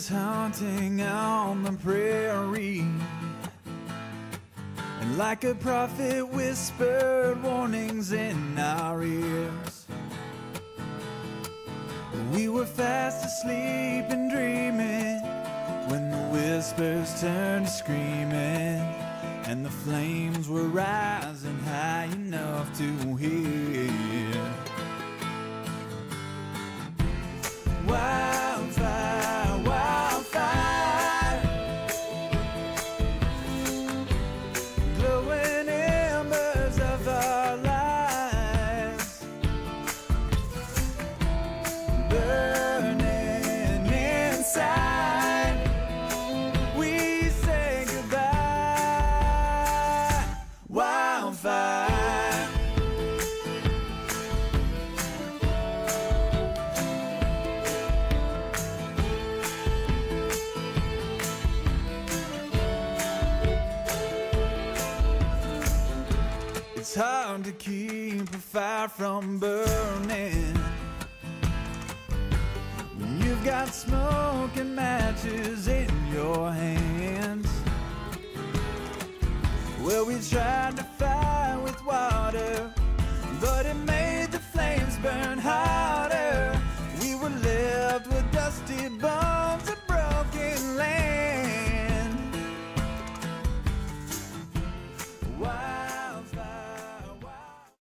was hunting on the prairie, and like a prophet whispered warnings in our ears. We were fast asleep and dreaming when the whispers turned to screaming, and the flames were rising high enough to hear. Wildfire, wildfire, glowing embers of our lives, burning inside. We say goodbye. Wildfire. It's hard to keep a fire from burning when you've got smoke and matches in your hands. Well, we tried to fight